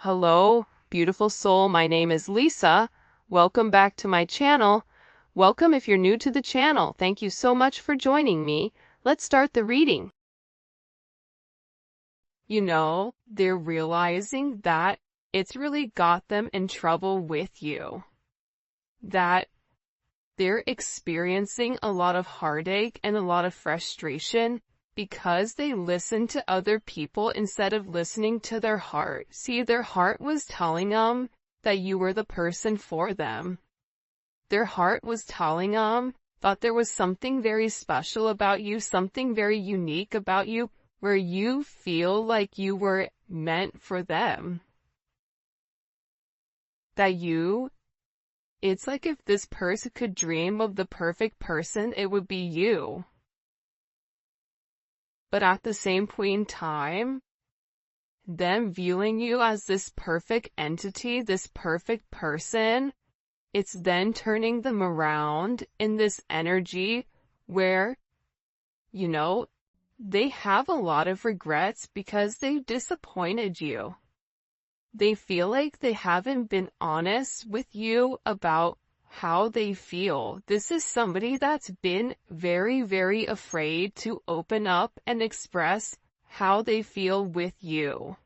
Hello, beautiful soul. My name is Lisa. Welcome back to my channel. Welcome if you're new to the channel. Thank you so much for joining me. Let's start the reading. They're realizing that it's really got them in trouble with you. That they're experiencing a lot of heartache and a lot of frustration because they listen to other people instead of listening to their heart. See, their heart was telling them that you were the person for them. Their heart was telling them that there was something very special about you, something very unique about you, where you feel like you were meant for them. It's like if this person could dream of the perfect person, it would be you. But at the same point in time, them viewing you as this perfect entity, this perfect person, it's then turning them around in this energy where, they have a lot of regrets because they disappointed you. They feel like they haven't been honest with you about how they feel. This is somebody that's been very, very afraid to open up and express how they feel with you.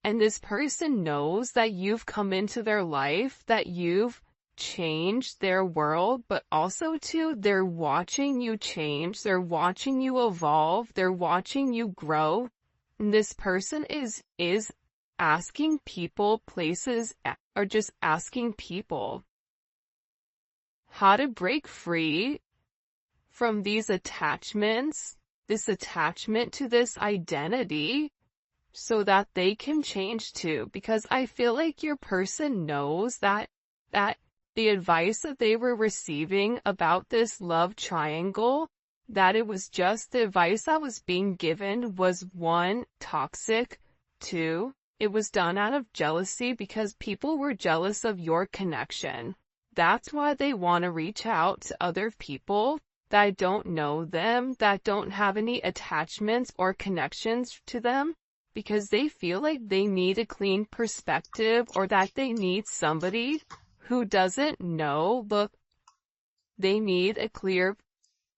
And this person knows that you've come into their life, that you've changed their world, but also too, they're watching you change, they're watching you evolve, they're watching you grow. And this person is asking people, places, or just asking people how to break free from these attachments, this attachment to this identity, so that they can change too. Because I feel like your person knows that the advice that they were receiving about this love triangle, that it was just the advice that was being given was 1, toxic, 2, it was done out of jealousy because people were jealous of your connection. That's why they want to reach out to other people that don't know them, that don't have any attachments or connections to them, because they feel like they need a clean perspective, or that they need somebody who doesn't know. Look, they need a clear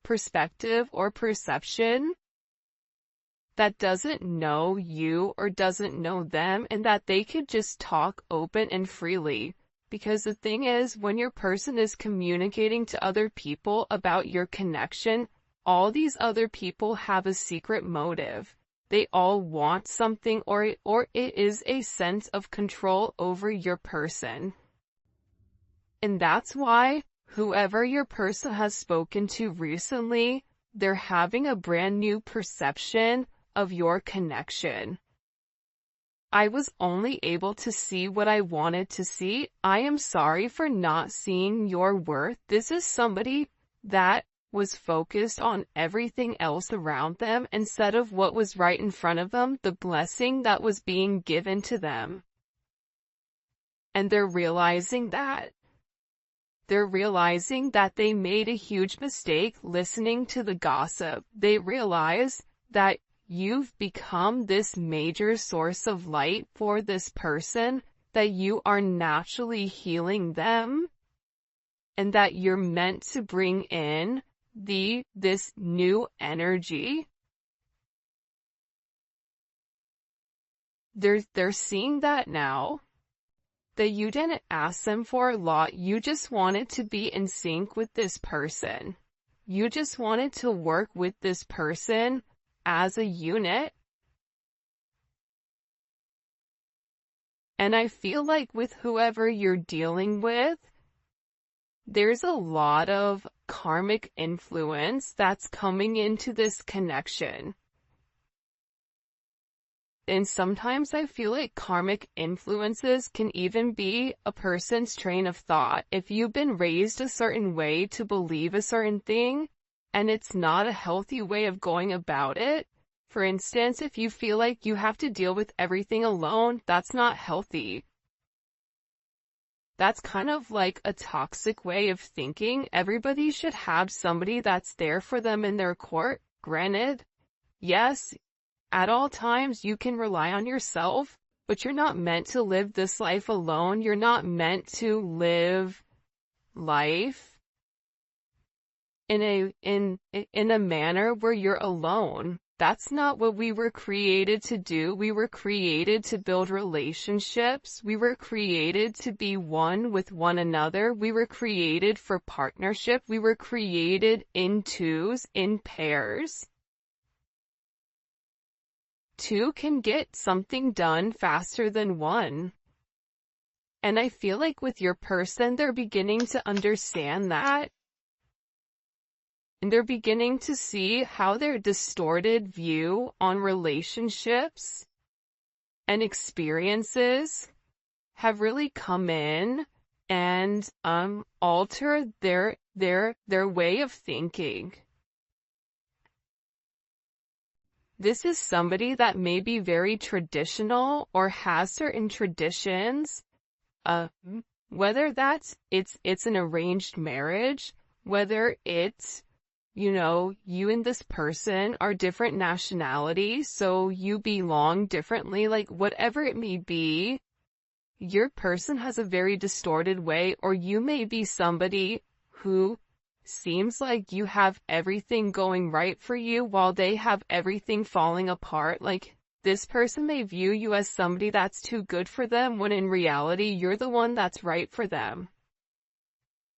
perspective or perception that doesn't know you or doesn't know them, and that they could just talk open and freely. Because the thing is, when your person is communicating to other people about your connection, all these other people have a secret motive. They all want something, or it is a sense of control over your person. And that's why whoever your person has spoken to recently, they're having a brand new perception of your connection. I was only able to see what I wanted to see. I am sorry for not seeing your worth. This is somebody that was focused on everything else around them instead of what was right in front of them, the blessing that was being given to them. And they're realizing that. They're realizing that they made a huge mistake listening to the gossip. They realize that you've become this major source of light for this person, that you are naturally healing them, and that you're meant to bring in this new energy. They're seeing that now, that you didn't ask them for a lot. You just wanted to be in sync with this person. You just wanted to work with this person as a unit. And I feel like with whoever you're dealing with, there's a lot of karmic influence that's coming into this connection. And sometimes I feel like karmic influences can even be a person's train of thought. If you've been raised a certain way to believe a certain thing, and it's not a healthy way of going about it. For instance, if you feel like you have to deal with everything alone, that's not healthy. That's kind of like a toxic way of thinking. Everybody should have somebody that's there for them in their court. Granted, yes, at all times you can rely on yourself, but you're not meant to live this life alone. You're not meant to live life in a manner where you're alone. That's not what we were created to do. We were created to build relationships. We were created to be one with one another. We were created for partnership. We were created in twos, in pairs. Two can get something done faster than one. And I feel like with your person, they're beginning to understand that. And they're beginning to see how their distorted view on relationships and experiences have really come in and alter their way of thinking. This is somebody that may be very traditional or has certain traditions, whether that's it's an arranged marriage, whether it's, you know, you and this person are different nationalities, so you belong differently, like whatever it may be, your person has a very distorted way, or you may be somebody who seems like you have everything going right for you while they have everything falling apart. Like, this person may view you as somebody that's too good for them, when in reality, you're the one that's right for them.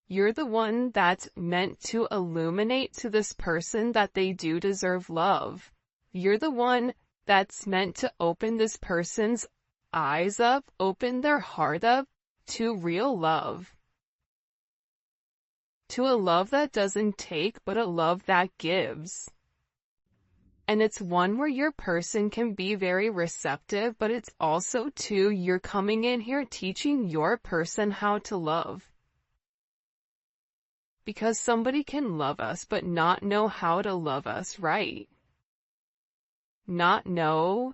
You're the one that's meant to illuminate to this person that they do deserve love. You're the one that's meant to open this person's eyes up, open their heart up to real love. To a love that doesn't take, but a love that gives. And it's one where your person can be very receptive, but it's also too, you're coming in here teaching your person how to love. Because somebody can love us, but not know how to love us right. Not know,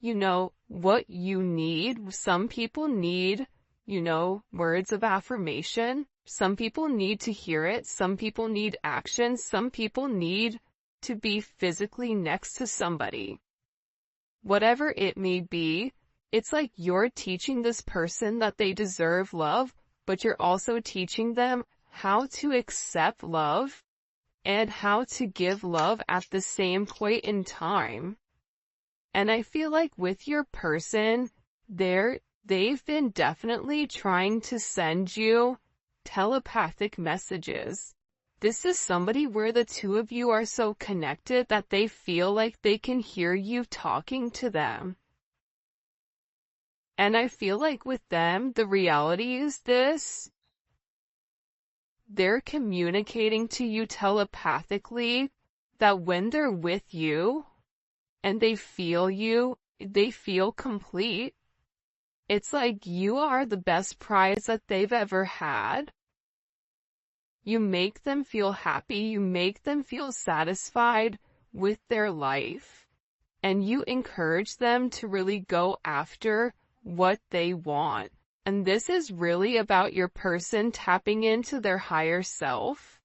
you know, what you need. Some people need, you know, words of affirmation. Some people need to hear it. Some people need action. Some people need to be physically next to somebody. Whatever it may be, it's like you're teaching this person that they deserve love, but you're also teaching them how to accept love and how to give love at the same point in time. And I feel like with your person, they've been definitely trying to send you telepathic messages. This is somebody where the two of you are so connected that they feel like they can hear you talking to them. And I feel like with them, the reality is this: they're communicating to you telepathically that when they're with you and they feel complete. It's like you are the best prize that they've ever had. You make them feel happy, you make them feel satisfied with their life, and you encourage them to really go after what they want. And this is really about your person tapping into their higher self,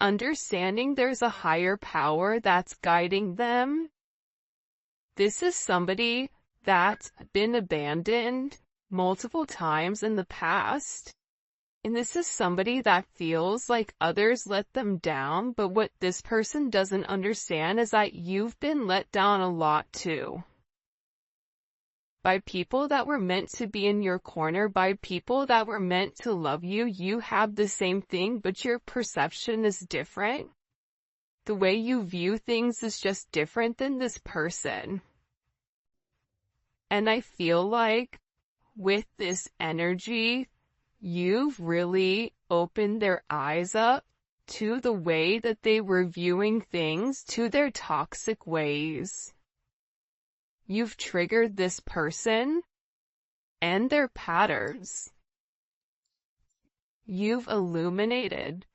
understanding there's a higher power that's guiding them. This is somebody that's been abandoned multiple times in the past. And this is somebody that feels like others let them down, but what this person doesn't understand is that you've been let down a lot too. By people that were meant to be in your corner, by people that were meant to love you. You have the same thing, but your perception is different. The way you view things is just different than this person. And I feel like with this energy, you've really opened their eyes up to the way that they were viewing things, to their toxic ways. You've triggered this person and their patterns. You've illuminated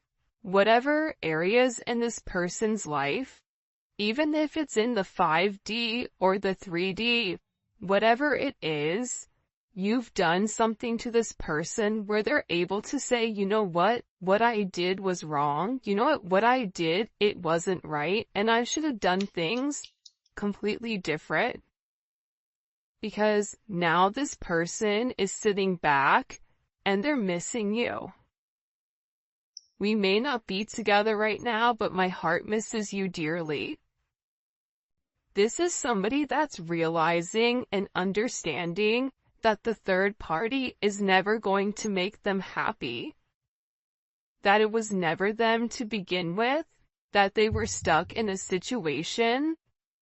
whatever areas in this person's life, even if it's in the 5D or the 3D, whatever it is, you've done something to this person where they're able to say, you know what I did was wrong. You know what I did, it wasn't right, and I should have done things completely different. Because now this person is sitting back and they're missing you. We may not be together right now, but my heart misses you dearly. This is somebody that's realizing and understanding that the third party is never going to make them happy. That it was never them to begin with, that they were stuck in a situation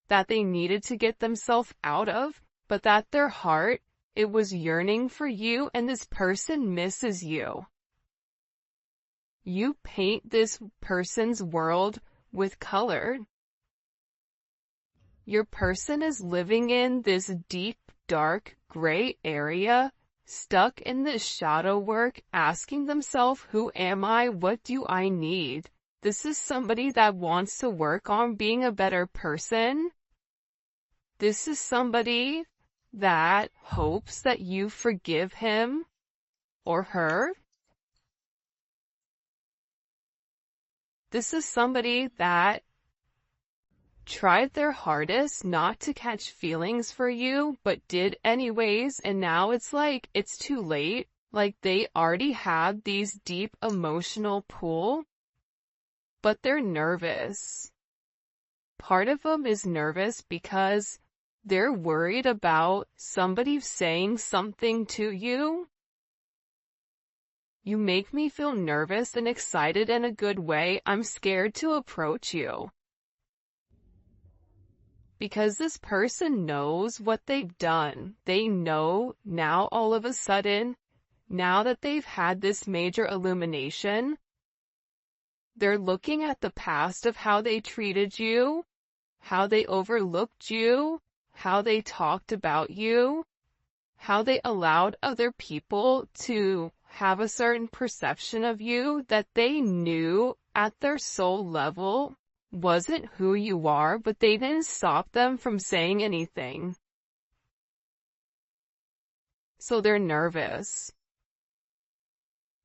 that they needed to get themselves out of, but that their heart, it was yearning for you, and this person misses you. You paint this person's world with color. Your person is living in this deep, dark, gray area, stuck in this shadow work, asking themselves, who am I? What do I need? This is somebody that wants to work on being a better person. This is somebody that hopes that you forgive him or her. This is somebody that tried their hardest not to catch feelings for you, but did anyways, and now it's like, it's too late. Like, they already had these deep emotional pull, but they're nervous. Part of them is nervous because they're worried about somebody saying something to you. You make me feel nervous and excited in a good way. I'm scared to approach you. Because this person knows what they've done. They know now all of a sudden, now that they've had this major illumination, they're looking at the past of how they treated you, how they overlooked you, how they talked about you, how they allowed other people to have a certain perception of you that they knew at their soul level wasn't who you are, but they didn't stop them from saying anything. So they're nervous.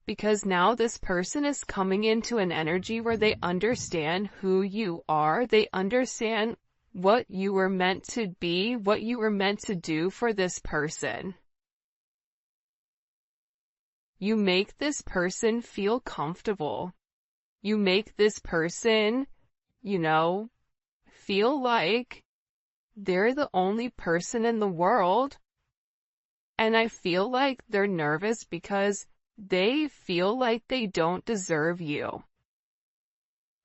Because now this person is coming into an energy where they understand who you are, they understand what you were meant to be, what you were meant to do for this person. You make this person feel comfortable. You make this person, feel like they're the only person in the world. And I feel like they're nervous because they feel like they don't deserve you.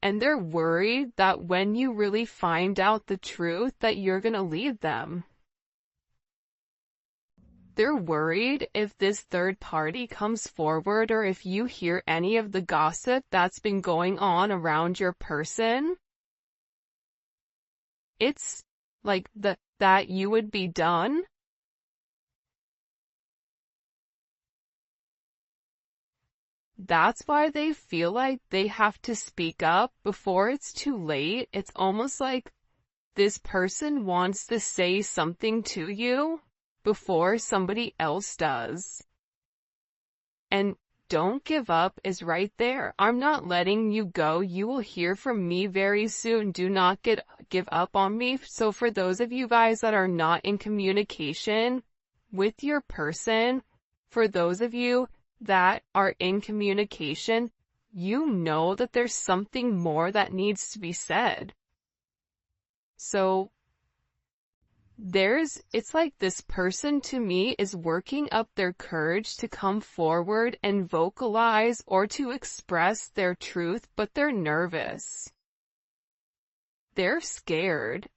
And they're worried that when you really find out the truth, that you're gonna leave them. They're worried if this third party comes forward, or if you hear any of the gossip that's been going on around your person. It's like that you would be done. That's why they feel like they have to speak up before it's too late. It's almost like this person wants to say something to you before somebody else does. And don't give up is right there. I'm not letting you go. You will hear from me very soon. Do not give up on me. So for those of you guys that are not in communication with your person, for those of you that are in communication, you know that there's something more that needs to be said. So it's like this person to me is working up their courage to come forward and vocalize or to express their truth, but they're nervous. They're scared.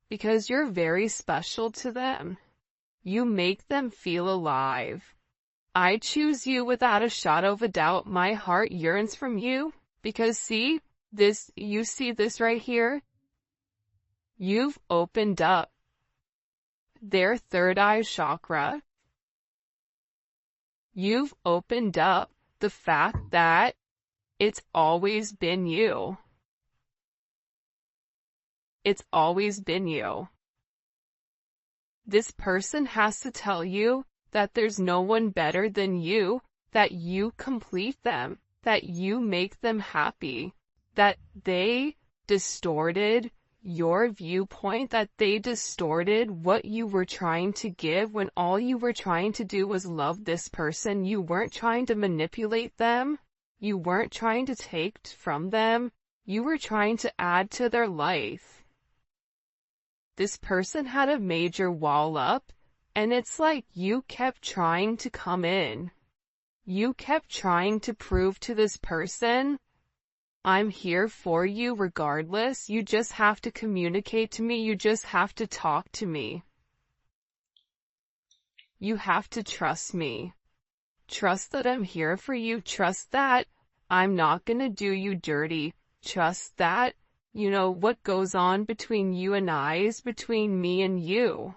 Because you're very special to them. You make them feel alive. I choose you without a shadow of a doubt. My heart yearns from you because you see this right here? You've opened up their third eye chakra. You've opened up the fact that it's always been you. It's always been you. This person has to tell you that there's no one better than you, that you complete them, that you make them happy, that they distorted your viewpoint, that they distorted what you were trying to give when all you were trying to do was love this person. You weren't trying to manipulate them. You weren't trying to take from them. You were trying to add to their life. This person had a major wall up, and it's like you kept trying to come in. You kept trying to prove to this person, I'm here for you regardless. You just have to communicate to me. You just have to talk to me. You have to trust me. Trust that I'm here for you. Trust that I'm not gonna do you dirty. Trust that, you know, what goes on between you and I is between me and you.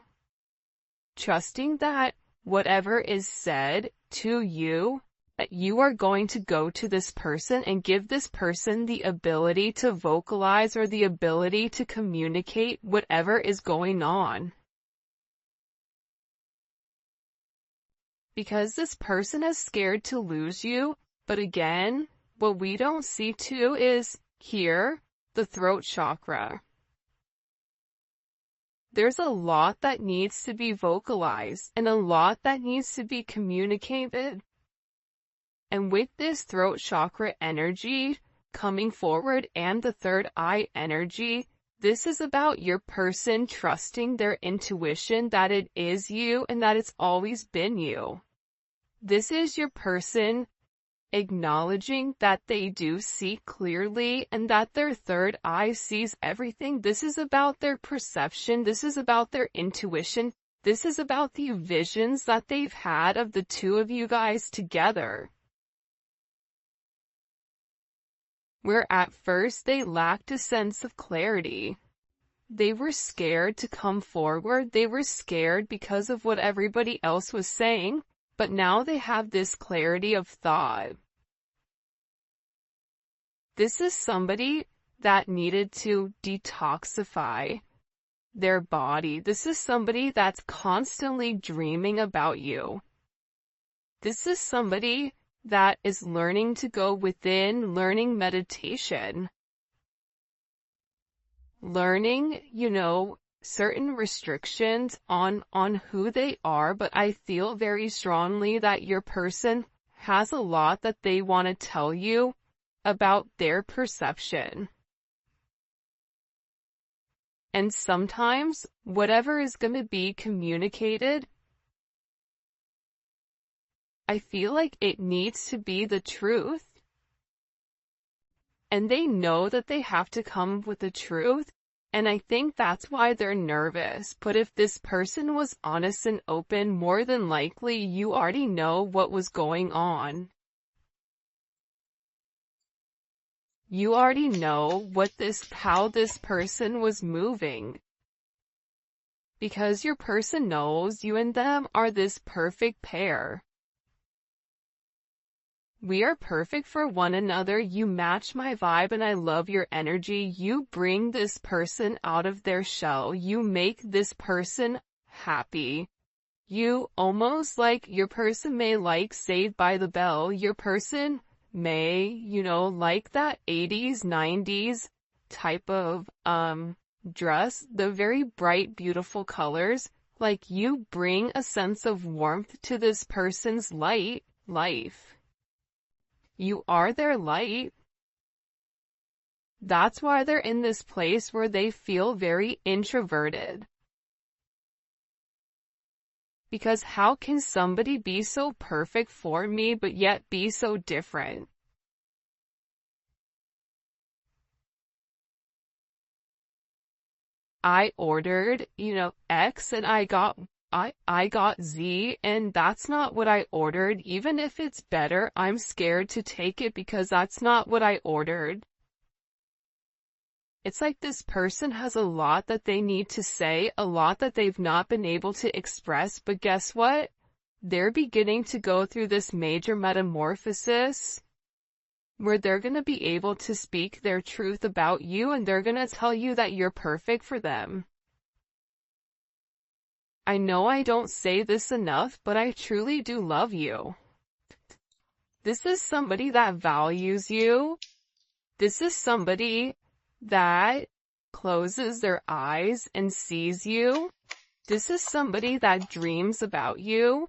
Trusting that whatever is said to you, that you are going to go to this person and give this person the ability to vocalize or the ability to communicate whatever is going on. Because this person is scared to lose you, but again, what we don't see too is here, the throat chakra. There's a lot that needs to be vocalized and a lot that needs to be communicated. And with this throat chakra energy coming forward and the third eye energy, this is about your person trusting their intuition that it is you and that it's always been you. This is your person acknowledging that they do see clearly and that their third eye sees everything. This is about their perception. This is about their intuition. This is about the visions that they've had of the two of you guys together. Where at first they lacked a sense of clarity. They were scared to come forward. They were scared because of what everybody else was saying. But now they have this clarity of thought. This is somebody that needed to detoxify their body. This is somebody that's constantly dreaming about you. This is somebody that is learning to go within, learning meditation. Learning, you know, certain restrictions on who they are, but I feel very strongly that your person has a lot that they want to tell you about their perception. And sometimes, whatever is going to be communicated, I feel like it needs to be the truth. And they know that they have to come with the truth. And I think that's why they're nervous. But if this person was honest and open, more than likely you already know what was going on. You already know how this person was moving. Because your person knows you and them are this perfect pair. We are perfect for one another. You match my vibe and I love your energy. You bring this person out of their shell. You make this person happy. You almost like your person may like Saved by the Bell. Your person may, you know, like that 80s, 90s type of dress, the very bright, beautiful colors. Like you bring a sense of warmth to this person's life. You are their light. That's why they're in this place where they feel very introverted. Because how can somebody be so perfect for me but yet be so different? I ordered, you know, X and I got Z, and that's not what I ordered. Even if it's better, I'm scared to take it because that's not what I ordered. It's like this person has a lot that they need to say, a lot that they've not been able to express, but guess what? They're beginning to go through this major metamorphosis where they're going to be able to speak their truth about you, and they're going to tell you that you're perfect for them. I know I don't say this enough, but I truly do love you. This is somebody that values you. This is somebody that closes their eyes and sees you. This is somebody that dreams about you.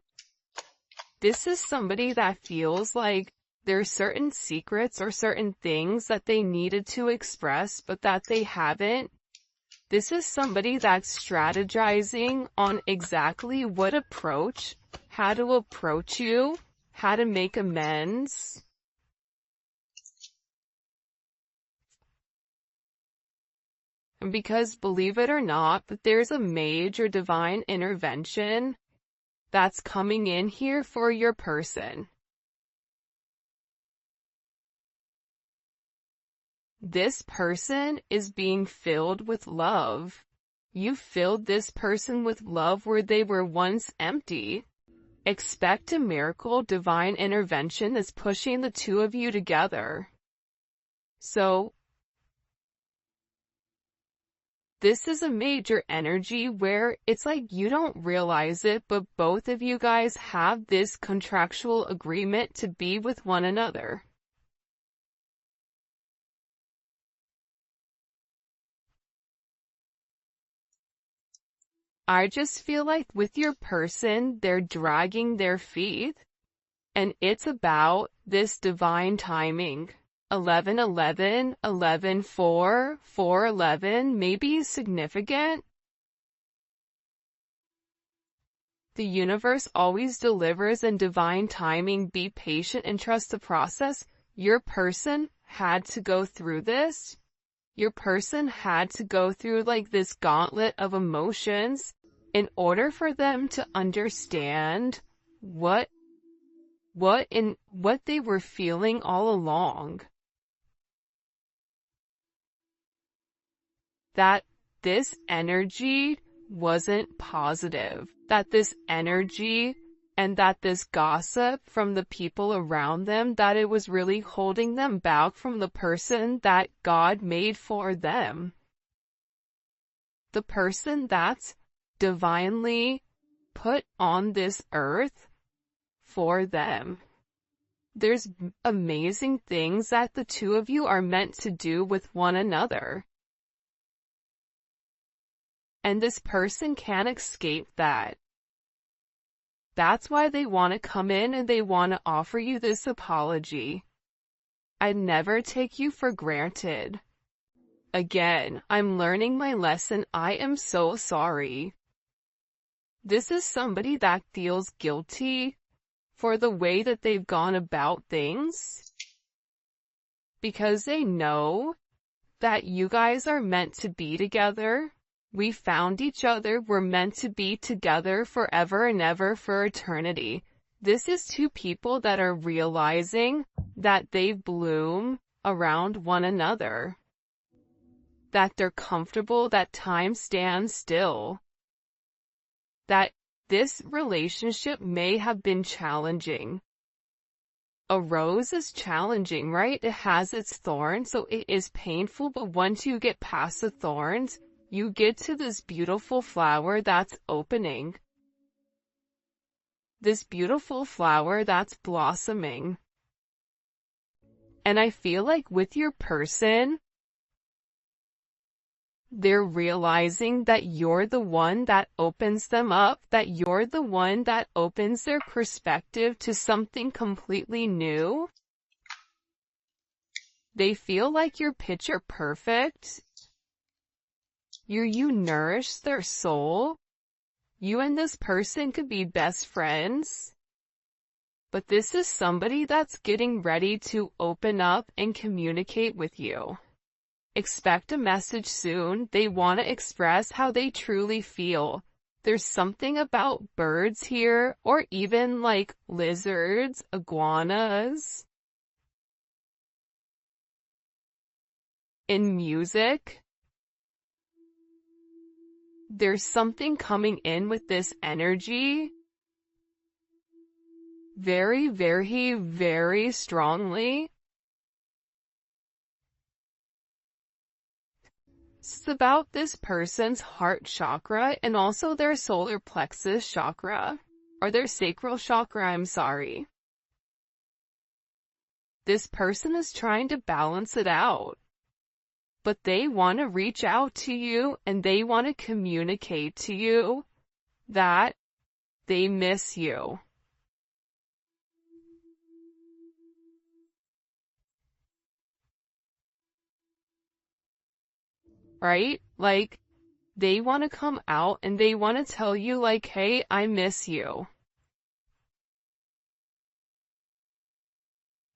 This is somebody that feels like there's certain secrets or certain things that they needed to express but that they haven't. This is somebody that's strategizing on exactly what approach, how to approach you, how to make amends. And because, believe it or not, but there's a major divine intervention that's coming in here for your person. This person is being filled with love. You filled this person with love where they were once empty. Expect a miracle, divine intervention that's pushing the two of you together. So, this is a major energy where it's like you don't realize it, but both of you guys have this contractual agreement to be with one another. I just feel like with your person, they're dragging their feet, and it's about this divine timing. 11-11, 11-4, 4-11 may be significant. The universe always delivers in divine timing. Be patient and trust the process. Your person had to go through this. Your person had to go through like this gauntlet of emotions in order for them to understand what they were feeling all along. That this energy wasn't positive, that this energy and that this gossip from the people around them, that it was really holding them back from the person that God made for them. The person that's divinely put on this earth for them. There's amazing things that the two of you are meant to do with one another. And this person can't escape that. That's why they want to come in and they want to offer you this apology. I'd never take you for granted. Again, I'm learning my lesson. I am so sorry. This is somebody that feels guilty for the way that they've gone about things, because they know that you guys are meant to be together. We found each other. We're meant to be together forever and ever, for eternity. This is two people that are realizing that they bloom around one another, that they're comfortable, that time stands still, that this relationship may have been challenging. A rose is challenging, right? It has its thorns, so it is painful, but once you get past the thorns, you get to this beautiful flower that's opening. This beautiful flower that's blossoming. And I feel like with your person, they're realizing that you're the one that opens them up, that you're the one that opens their perspective to something completely new. They feel like you're picture perfect. You nourish their soul. You and this person could be best friends. But this is somebody that's getting ready to open up and communicate with you. Expect a message soon. They want to express how they truly feel. There's something about birds here, or even like lizards, iguanas. In music, there's something coming in with this energy very, very, very strongly. It's about this person's heart chakra and also their solar plexus chakra, or their sacral chakra, I'm sorry. This person is trying to balance it out. but they want to reach out to you and they want to communicate to you that they miss you. Right? Like, they want to come out and they want to tell you like, hey, I miss you.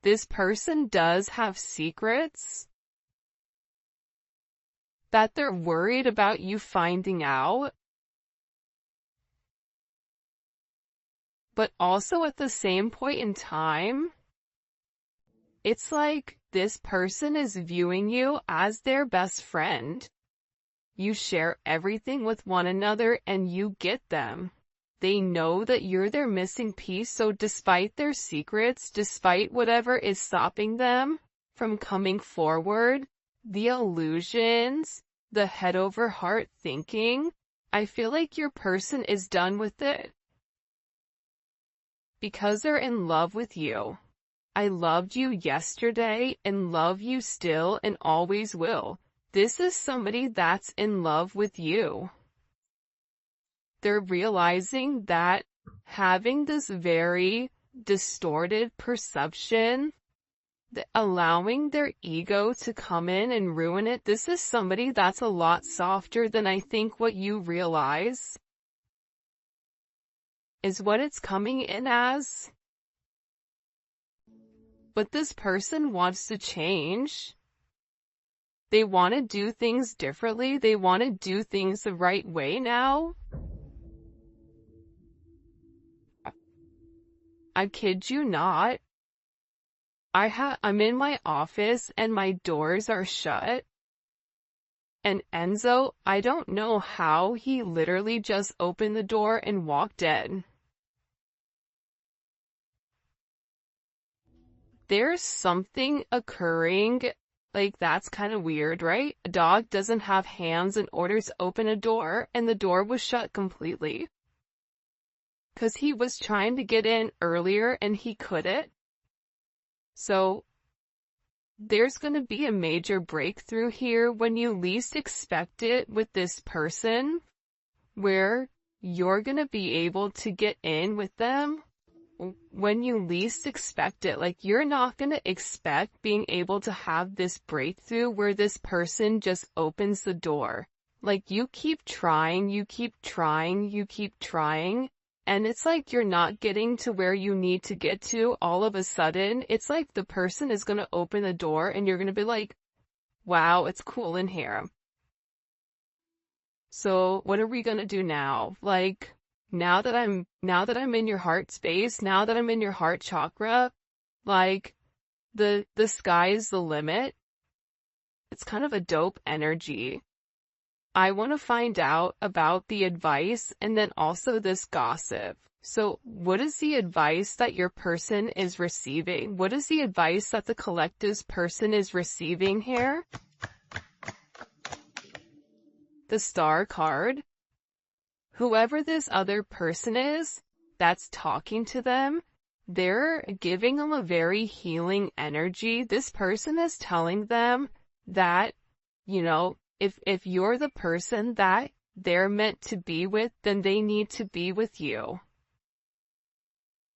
This person does have secrets that they're worried about you finding out, but also at the same point in time, it's like this person is viewing you as their best friend. You share everything with one another and you get them. They know that you're their missing piece, so despite their secrets, despite whatever is stopping them from coming forward, the illusions, the head over heart thinking, I feel like your person is done with it. Because they're in love with you. I loved you yesterday and love you still and always will. This is somebody that's in love with you. They're realizing that having this very distorted perception, allowing their ego to come in and ruin it, this is somebody that's a lot softer than I think what you realize is what it's coming in as. But this person wants to change. They want to do things differently. They want to do things the right way now. I kid you not. I'm in my office and my doors are shut. And Enzo, I don't know how he literally just opened the door and walked in. There's something occurring, like that's kind of weird, right? A dog doesn't have hands in order to open a door, and the door was shut completely. 'Cause he was trying to get in earlier and he couldn't. So, there's gonna be a major breakthrough here when you least expect it with this person, where you're gonna be able to get in with them when you least expect it. Like, you're not gonna expect being able to have this breakthrough where this person just opens the door. Like, you keep trying, you keep trying, you keep trying, and it's like you're not getting to where you need to get to all of a sudden. It's like the person is gonna open the door and you're gonna be like, wow, it's cool in here. So what are we gonna do now? Like, now that I'm in your heart space, now that I'm in your heart chakra, like, the sky is the limit. It's kind of a dope energy. I want to find out about the advice and then also this gossip. So what is the advice that your person is receiving? What is the advice that the collective's person is receiving here? The Star card. Whoever this other person is that's talking to them, they're giving them a very healing energy. This person is telling them that, you know, if you're the person that they're meant to be with, then they need to be with you.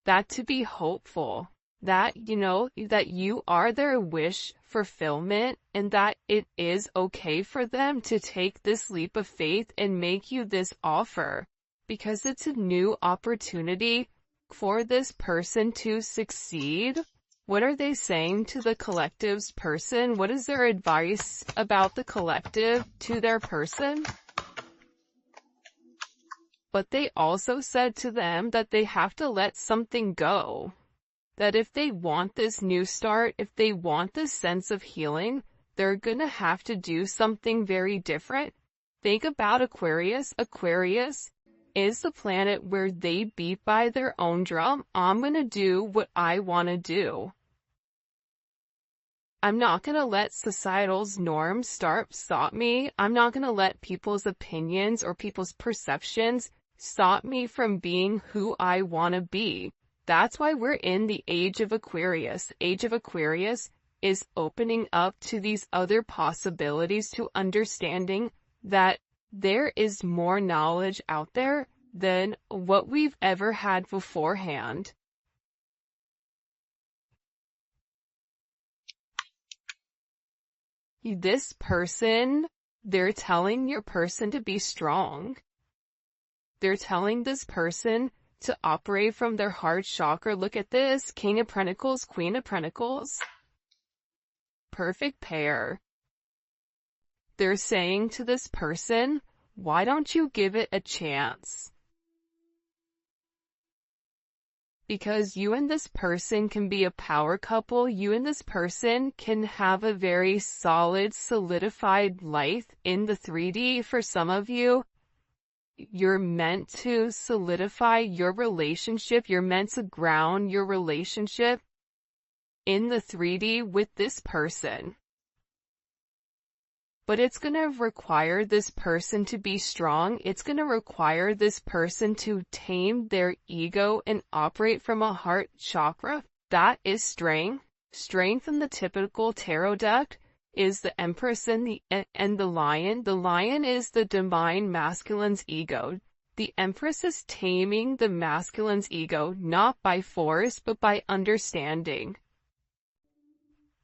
That to be hopeful. That, you know, that you are their wish fulfillment and that it is okay for them to take this leap of faith and make you this offer because it's a new opportunity for this person to succeed. What are they saying to the collective's person? What is their advice about the collective to their person? But they also said to them that they have to let something go. That if they want this new start, if they want this sense of healing, they're gonna have to do something very different. Think about Aquarius. Aquarius is the planet where they beat by their own drum. I'm gonna do what I wanna do. I'm not gonna let societal's norms stop me. I'm not gonna let people's opinions or people's perceptions stop me from being who I wanna be. That's why we're in the age of Aquarius. Age of Aquarius is opening up to these other possibilities, to understanding that there is more knowledge out there than what we've ever had beforehand. This person, they're telling your person to be strong. They're telling this person to operate from their heart chakra. Look at this, King of Pentacles, Queen of Pentacles. Perfect pair. They're saying to this person, why don't you give it a chance? Because you and this person can be a power couple. You and this person can have a very solid, solidified life in the 3D. For some of you, you're meant to solidify your relationship. You're meant to ground your relationship in the 3D with this person. But it's going to require this person to be strong. It's going to require this person to tame their ego and operate from a heart chakra. That is strength. Strength in the typical tarot deck is the Empress and the Lion. The Lion is the divine masculine's ego. The Empress is taming the masculine's ego, not by force, but by understanding,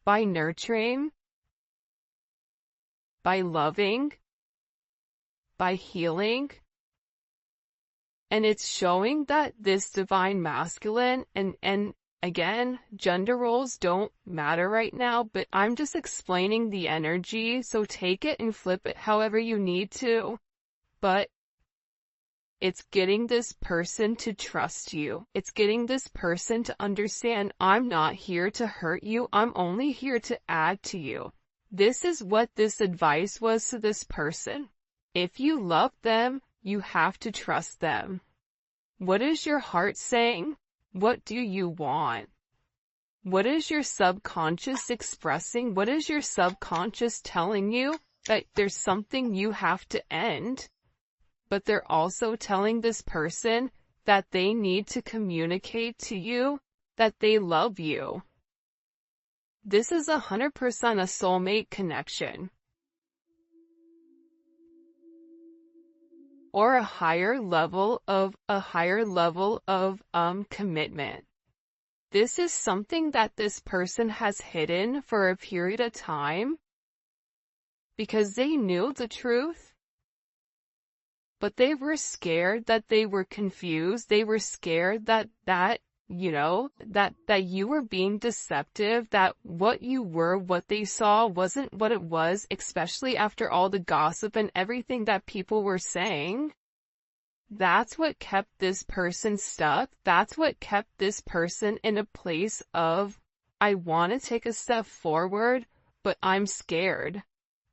by nurturing, by loving, by healing. And it's showing that this divine masculine, and again, gender roles don't matter right now, but I'm just explaining the energy, so take it and flip it however you need to. But it's getting this person to trust you. It's getting this person to understand, I'm not here to hurt you, I'm only here to add to you. This is what this advice was to this person. If you love them, you have to trust them. What is your heart saying? What do you want? What is your subconscious expressing? What is your subconscious telling you? That there's something you have to end. But they're also telling this person that they need to communicate to you that they love you. This is 100% a soulmate connection. Or a higher level of commitment. This is something that this person has hidden for a period of time because they knew the truth, but they were scared, that they were confused. They were scared that you were being deceptive, that what you were, what they saw wasn't what it was, especially after all the gossip and everything that people were saying. That's what kept this person stuck. That's what kept this person in a place of, I want to take a step forward, but I'm scared.